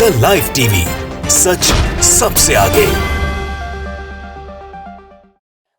The live TV, सच सबसे आगे।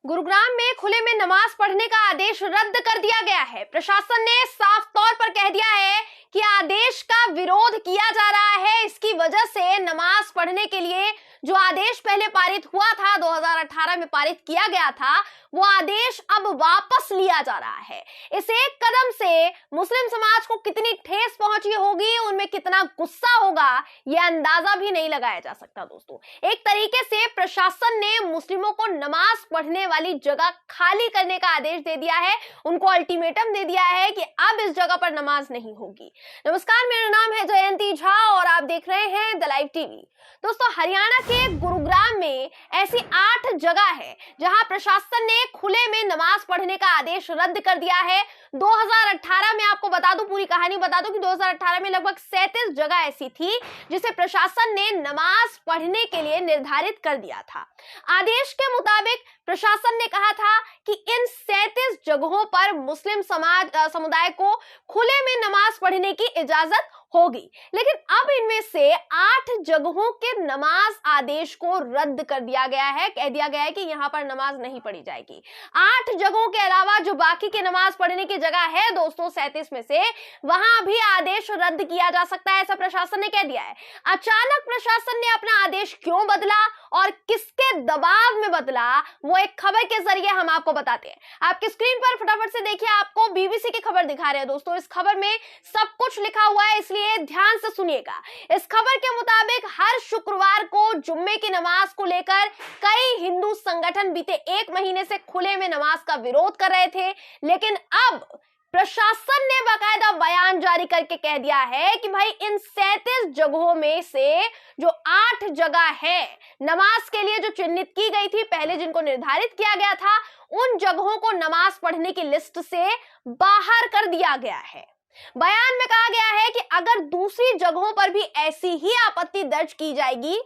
गुरुग्राम में खुले में नमाज पढ़ने का आदेश रद्द कर दिया गया है। प्रशासन ने साफ तौर पर कह दिया है कि आदेश का विरोध किया जा रहा है। इसकी वजह से नमाज पढ़ने के लिए जो आदेश पहले पारित हुआ था, 2018 में पारित किया गया था, वो आदेश अब वापस लिया जा रहा है। इस एक कदम से मुस्लिम समाज को कितनी ठेस पहुंची होगी, उनमें कितना गुस्सा होगा, ये अंदाजा भी नहीं लगाया जा सकता दोस्तों। एक तरीके से प्रशासन ने मुस्लिमों को नमाज पढ़ने वाली जगह खाली करने का आदेश दे दिया है, उनको अल्टीमेटम दे दिया है कि अब इस जगह पर नमाज नहीं होगी। नमस्कार, मेरा नाम है जयंती झा और आप देख रहे हैं द लाइव टीवी। दोस्तों, हरियाणा के गुरुग्राम में ऐसी 8 जगह है जहां प्रशासन ने खुले में नमाज पढ़ने का आदेश रद्द कर दिया है। 2018 में आपको बता दूं, पूरी कहानी बता दूं कि 2018 में लगभग 37 जगह ऐसी थी जिसे प्रशासन ने नमाज पढ़ने के लिए निर्धारित कर दिया था। आदेश के मुताबिक प्रशासन ने कहा था कि इन 37 जगहों पर मुस्लिम समुदाय को खुले में नमाज पढ़ने की इजाजत होगी, लेकिन अब इनमें से 8 जगहों के नमाज आदेश को रद्द कर दिया गया है। कह दिया गया है कि यहां पर नमाज नहीं पढ़ी जाएगी। 8 जगहों के अलावा जो बाकी के नमाज पढ़ने की जगह है दोस्तों, 37 में से, वहां भी आदेश रद्द किया जा सकता है, ऐसा प्रशासन ने कह दिया है। अचानक प्रशासन ने अपना आदेश क्यों बदला और किसके दबाव में बदला, वो एक खबर के जरिए हम आपको बताते हैं। आपकी स्क्रीन पर फटाफट से देखिए, आपको बीबीसी की खबर दिखा रहे हैं दोस्तों। इस खबर में सब कुछ लिखा हुआ है, इसलिए ध्यान से सुनिएगा। इस खबर के मुताबिक हर शुक्रवार को जुम्मे की नमाज को लेकर कई हिंदू संगठन बीते 1 महीने से खुले में नमाज का विरोध कर रहे थे, लेकिन अब प्रशासन ने बाकायदा बयान जारी करके कह दिया है कि भाई इन 37 जगहों में से जो 8 जगह है नमाज के लिए जो चिन्हित की गई थी, पहले जिनको निर्धारित किया गया था, उन जगहों को नमाज पढ़ने की लिस्ट से बाहर कर दिया गया है। बयान में कहा गया है कि अगर दूसरी जगहों पर भी ऐसी ही आपत्ति दर्ज की जाएगी,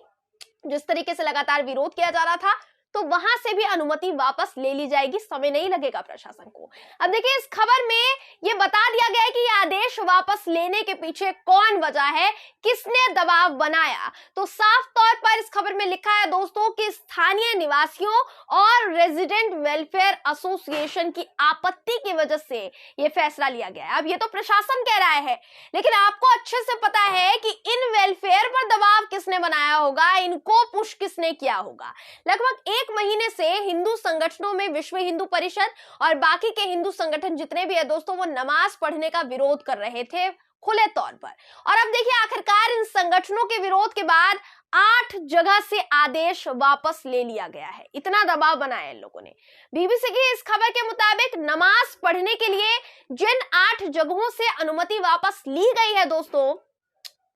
जिस तरीके से लगातार विरोध किया जा रहा था, तो वहां से भी अनुमति वापस ले ली जाएगी। समय नहीं लगेगा प्रशासन को। अब देखिए, इस खबर में यह बता दिया गया है कि यह आदेश वापस लेने के पीछे कौन वजह है, किसने दबाव बनाया। तो साफ तौर पर इस खबर में लिखा है दोस्तों कि स्थानीय निवासियों और रेजिडेंट वेलफेयर एसोसिएशन की आपत्ति की वजह से यह फैसला लिया गया है। अब ये तो प्रशासन कह रहा है, लेकिन आपको अच्छे से पता है कि इन वेलफेयर पर दबाव किसने बनाया होगा, इनको पुश किसने किया होगा। लगभग 1 महीने से हिंदू संगठनों में विश्व हिंदू परिषद और बाकी के हिंदू संगठन जितने भी है दोस्तों, वो नमाज पढ़ने का विरोध कर रहे थे खुले तौर पर। और अब देखिए, आखिरकार इन संगठनों के विरोध के बाद 8 जगह से आदेश वापस ले लिया गया है। इतना दबाव बनाया इन लोगों ने। बीबीसी की इस खबर के मुताबिक नमाज पढ़ने के लिए जिन 8 जगहों से अनुमति वापस ली गई है दोस्तों,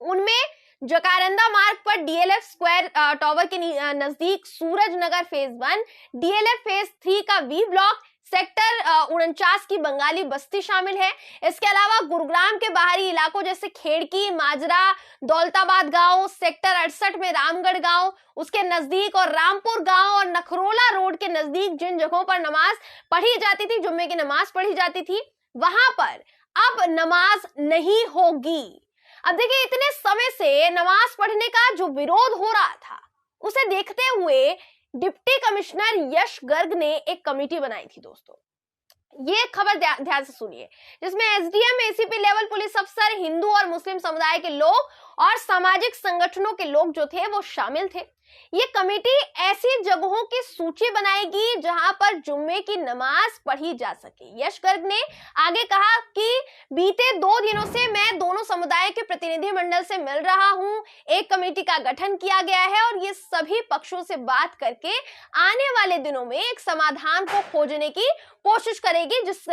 उनमें जकारंदा मार्ग पर डीएलएफ स्क्वायर टावर के नजदीक सूरज नगर फेज 1, डीएलएफ फेज 3 का वी ब्लॉक, सेक्टर 49 की बंगाली बस्ती शामिल है। इसके अलावा गुरुग्राम के बाहरी इलाकों जैसे खेड़की, माजरा, दौलताबाद गांव, सेक्टर 68 में रामगढ़ गांव, उसके नजदीक, और रामपुर गांव और नखरोला रोड के नजदीक जिन जगहों पर नमाज पढ़ी जाती थी, जुम्मे की नमाज पढ़ी जाती थी, वहां पर अब नमाज नहीं होगी। अब देखिए, इतने समय से नमाज पढ़ने का जो विरोध हो रहा था, उसे देखते हुए डिप्टी कमिश्नर यश गर्ग ने एक कमेटी बनाई थी दोस्तों। ये खबर ध्यान से सुनिए, जिसमें एसडीएम, एसीपी लेवल पुलिस अफसर, हिंदू और मुस्लिम समुदाय के लोग और सामाजिक संगठनों के लोग जो थे वो शामिल थे। ये कमेटी ऐसी जगहों की सूची बनाएगी जहां पर जुम्मे की नमाज पढ़ी जा सके। यश गर्ग ने आगे कहा कि बीते 2 दिनों से मैं दोनों समुदाय के प्रतिनिधि मंडल से मिल रहा हूं। एक कमेटी का गठन किया गया है और ये सभी पक्षों से बात करके आने वाले दिनों में एक समाधान को खोजने की कोशिश करेगी, जिस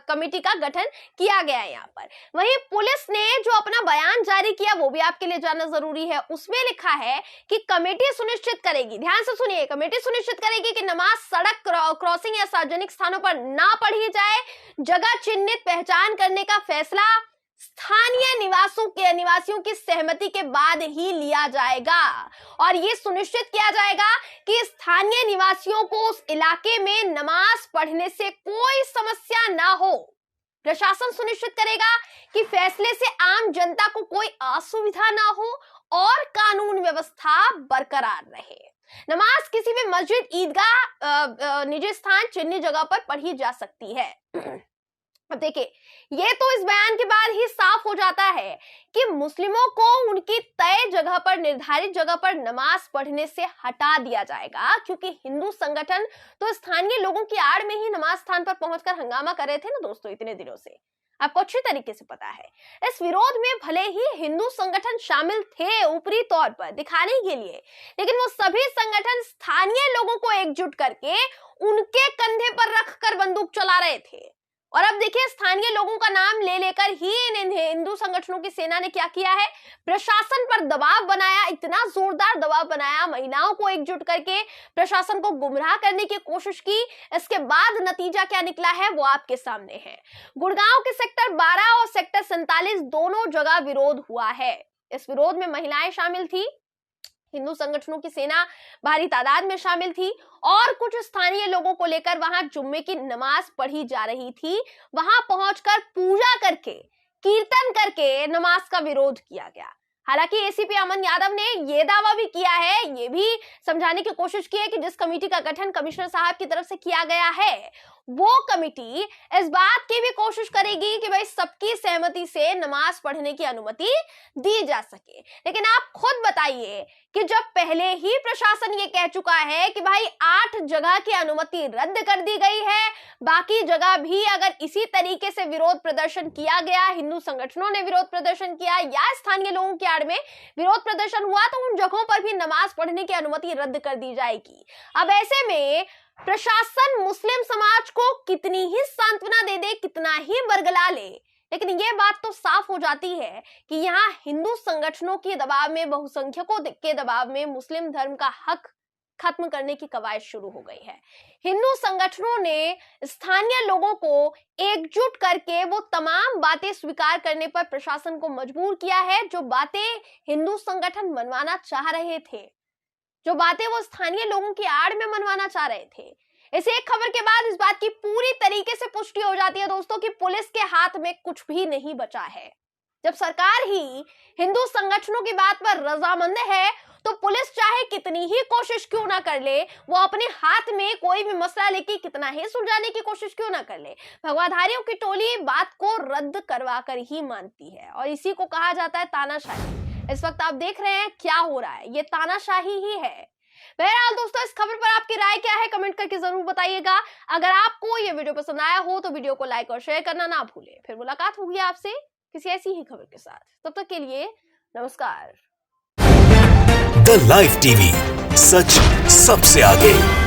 कमेटी का गठन किया गया है यहाँ पर। वहीं पुलिस ने जो अपना बयान जारी किया, वो भी आपके लिए जानना जरूरी है। उसमें लिखा है कि कमेटी सुनिश्चित करेगी, ध्यान से सुनिए, कमेटी सुनिश्चित करेगी कि नमाज सड़क क्रॉसिंग या सार्वजनिक स्थानों पर ना पढ़ी जाए। जगह चिन्हित पहचान करने का फैसला स्थानीय निवासियों की सहमति के बाद ही लिया जाएगा और ये सुनिश्चित किया जाएगा कि स्थानीय निवासियों को उस इलाके में नमाज पढ़ने से कोई समस्या ना हो। प्रशासन सुनिश्चित करेगा कि फैसले से आम जनता को कोई असुविधा ना हो और कानून व्यवस्था बरकरार रहे। नमाज किसी भी मस्जिद, ईदगाह, निजी स्थान, चिन्हित जगह पर पढ़ी जा सकती है। अब देखिए, ये तो इस बयान के बाद ही साफ हो जाता है कि मुस्लिमों को उनकी तय जगह पर, निर्धारित जगह पर नमाज पढ़ने से हटा दिया जाएगा, क्योंकि हिंदू संगठन तो स्थानीय लोगों की आड़ में ही नमाज स्थान पर पहुंचकर हंगामा कर रहे थे ना दोस्तों इतने दिनों से। आपको अच्छी तरीके से पता है। इस विरोध में भले ही हिंदू संगठन शामिल थे ऊपरी तौर पर दिखाने के लिए, लेकिन वो सभी संगठन स्थानीय लोगों को एकजुट करके उनके कंधे पर रखकर बंदूक चला रहे थे। और अब देखिए, स्थानीय लोगों का नाम ले लेकर ही इन हिंदू संगठनों की सेना ने क्या किया है, प्रशासन पर दबाव बनाया, इतना जोरदार दबाव बनाया, महिलाओं को एकजुट करके प्रशासन को गुमराह करने की कोशिश की। इसके बाद नतीजा क्या निकला है वो आपके सामने है। गुड़गांव के सेक्टर 12 और सेक्टर 47 दोनों जगह विरोध हुआ है। इस विरोध में महिलाएं शामिल थी, हिंदू संगठनों की सेना भारी तादाद में शामिल थी और कुछ स्थानीय लोगों को लेकर वहां जुम्मे की नमाज पढ़ी जा रही थी। वहां पहुंचकर पूजा करके, कीर्तन करके नमाज का विरोध किया गया। हालांकि एसीपी अमन यादव ने यह दावा भी किया है, ये भी समझाने की कोशिश की है कि जिस कमेटी का गठन कमिश्नर साहब की तरफ से किया गया है, वो कमेटी इस बात की भी कोशिश करेगी कि भाई सबकी सहमति से नमाज पढ़ने की अनुमति दी जा सके। लेकिन आप खुद बताइए कि जब पहले ही प्रशासन ये कह चुका है कि भाई 8 जगह की अनुमति रद्द कर दी गई है, बाकी जगह भी अगर इसी तरीके से विरोध प्रदर्शन किया गया, हिंदू संगठनों ने विरोध प्रदर्शन किया या स्थानीय लोगों की आड़ में विरोध प्रदर्शन हुआ, तो उन जगहों पर भी नमाज पढ़ने की अनुमति रद्द कर दी जाएगी। अब ऐसे में प्रशासन मुस्लिम समाज को कितनी ही सांत्वना दे दे, कितना ही बरगला ले, लेकिन ये बात तो साफ हो जाती है कि यहाँ हिंदू संगठनों के दबाव में, बहुसंख्यकों के दबाव में मुस्लिम धर्म का हक खत्म करने की कवायद शुरू हो गई है। हिंदू संगठनों ने स्थानीय लोगों को एकजुट करके वो तमाम बातें स्वीकार करने पर प्रशासन को मजबूर किया है, जो बातें हिंदू संगठन मनवाना चाह रहे थे, जो बातें वो स्थानीय लोगों की आड़ में मनवाना चाह रहे थे। इस एक खबर के बाद इस बात की पूरी तरीके से पुष्टि हो जाती है दोस्तों कि पुलिस के हाथ में कुछ भी नहीं बचा है। जब सरकार ही हिंदू संगठनों की बात पर रजामंद है, तो पुलिस चाहे कितनी ही कोशिश क्यों ना कर ले, वो अपने हाथ में कोई भी मसला लेके कितना ही सुलझाने की कोशिश क्यों ना कर ले, भगवाधारियों की टोली बात को रद्द करवा कर ही मानती है। और इसी को कहा जाता है तानाशाही। इस वक्त आप देख रहे हैं क्या हो रहा है, ये तानाशाही ही है। बहरहाल दोस्तों, इस खबर पर आपकी राय क्या है कमेंट करके जरूर बताइएगा। अगर आपको ये वीडियो पसंद आया हो तो वीडियो को लाइक और शेयर करना ना भूलें। फिर मुलाकात होगी आपसे किसी ऐसी ही खबर के साथ। तब तक के लिए नमस्कार। द लाइव टीवी, सच सबसे आगे।